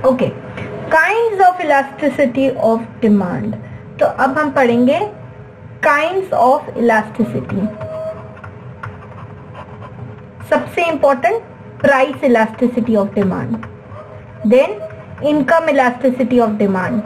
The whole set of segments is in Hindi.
Okay, kinds of elasticity of demand. तो अब हम पढ़ेंगे काइंड्स ऑफ इलास्टिसिटी। सबसे important price elasticity of demand, then income elasticity of demand,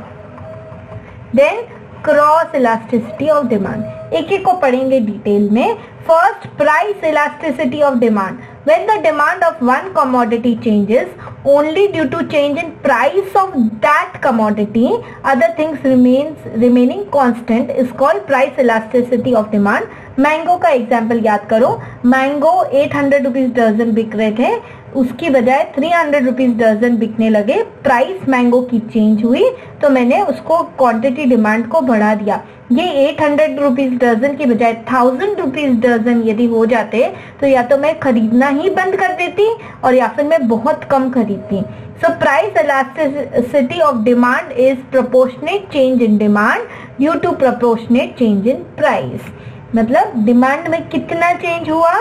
then cross elasticity of demand. एक एक को पढ़ेंगे डिटेल में। First, price elasticity of demand. When the demand of one commodity changes only due to change in price of that commodity, other things remaining constant is called price elasticity of demand. Mango का एग्जाम्पल याद करो। मैंगो 800 रुपीज दर्जन बिक रहे थे, उसकी बजाय 300 रुपीज दर्जन बिकने लगे। प्राइस मैंगो की चेंज हुई तो मैंने उसको क्वांटिटी डिमांड को बढ़ा दिया। ये 800 रुपीज दर्जन की बजाय 1000 रुपीज दर्जन यदि हो जाते तो या तो मैं खरीदना ही बंद कर देती और या फिर मैं बहुत कम खरीदती। So price elasticity of demand is proportionate change in demand due to proportionate change in price. मतलब डिमांड में कितना चेंज हुआ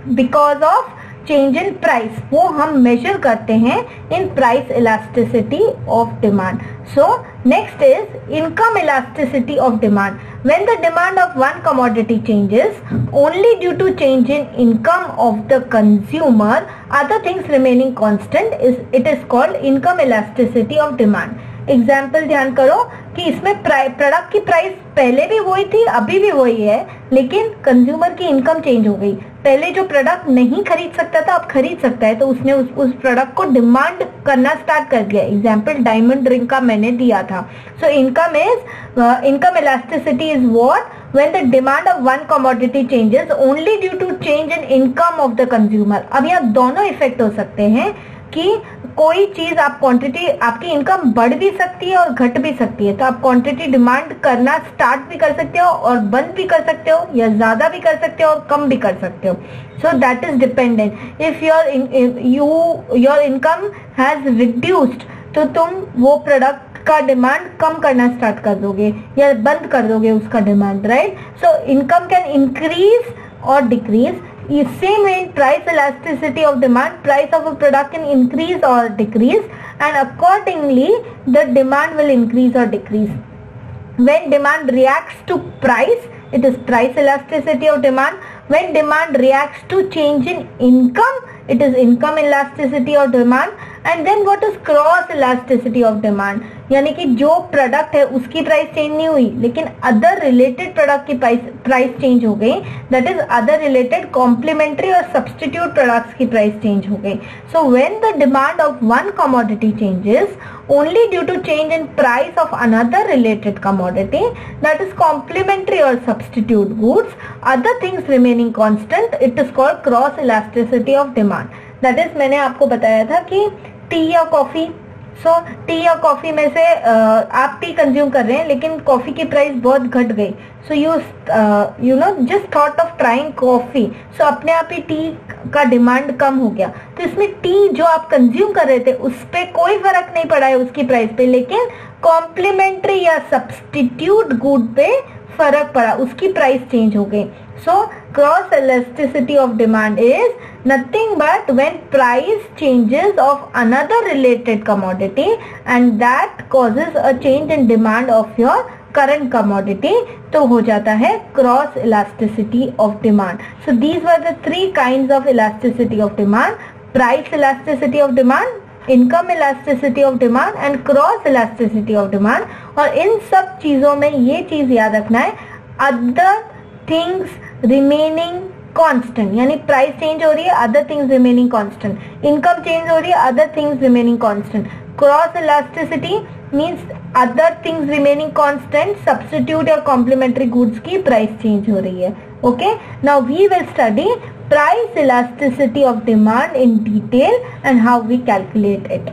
because of change in price, वो हम मेजर करते हैं in price elasticity of demand. So next is income elasticity of demand. When the demand of one commodity changes only due to change in income of the consumer, other things remaining constant, it is called income elasticity of demand. Example ध्यान करो कि इसमें प्रोडक्ट की प्राइस पहले भी वही थी, अभी भी वही है, लेकिन कंज्यूमर की इनकम चेंज हो गई। पहले जो प्रोडक्ट नहीं खरीद सकता था अब खरीद सकता है, तो उसने उस प्रोडक्ट को डिमांड करना स्टार्ट कर दिया। एग्जाम्पल डायमंड रिंग का मैंने दिया था। So income elasticity is what? When the demand of one commodity changes only due to change in income of the consumer. अब यहाँ दोनों इफेक्ट हो सकते हैं कि कोई चीज आप क्वांटिटी, आपकी इनकम बढ़ भी सकती है और घट भी सकती है, तो आप क्वांटिटी डिमांड करना स्टार्ट भी कर सकते हो और बंद भी कर सकते हो, या ज्यादा भी कर सकते हो और कम भी कर सकते हो। So that is dependent. If your income has reduced तो तुम वो प्रोडक्ट का डिमांड कम करना स्टार्ट कर दोगे या बंद कर दोगे उसका demand, right? So income can increase और decrease. Same way in price elasticity of demand, price of a product can increase or decrease, and accordingly the demand will increase or decrease. When demand reacts to price, it is price elasticity of demand. When demand reacts to change in income, it is income elasticity of demand. And then what is cross elasticity of demand? यानी कि जो प्रोडक्ट है उसकी प्राइस चेंज नहीं हुई, लेकिन अदर रिलेटेड प्रोडक्ट की प्राइस चेंज हो गई। That is other related complementary और सब्सटीट्यूट प्रोडक्ट्स की प्राइस चेंज हो गई। So when the demand of one commodity changes only due to change in price of another related commodity, that is complementary or substitute goods, other things remaining constant, it is called cross elasticity of demand. That is, मैंने आपको बताया था कि टी या कॉफी, टी या कॉफी में से आप टी कंज्यूम कर रहे हैं लेकिन कॉफी की प्राइस बहुत घट गई, so you know just thought of trying coffee, so अपने आप ही टी का डिमांड कम हो गया। तो इसमें टी जो आप कंज्यूम कर रहे थे उस पे कोई फर्क नहीं पड़ा है उसकी प्राइस पे, लेकिन कॉम्प्लीमेंट्री या सब्सटीट्यूट गुड पे फर्क पड़ा, उसकी प्राइस चेंज हो गई। So cross elasticity of demand is nothing but when price changes of another related commodity and that causes a change in demand of your current commodity, तो हो जाता है cross elasticity of demand. So these were the three kinds of elasticity of demand: price elasticity of demand, income elasticity of demand and cross elasticity of demand. और इन सब चीजों में ये चीज याद रखना है, अदर थिंग्स रिमेनिंग कांस्टेंट, यानी प्राइस चेंज हो रही है, other things remaining constant, income change हो रही है, other things remaining constant. Cross elasticity means other things remaining constant, substitute या कॉम्प्लीमेंट्री गुड्स की प्राइस चेंज हो रही है। Okay, now we will study price elasticity of demand in detail and how we calculate it.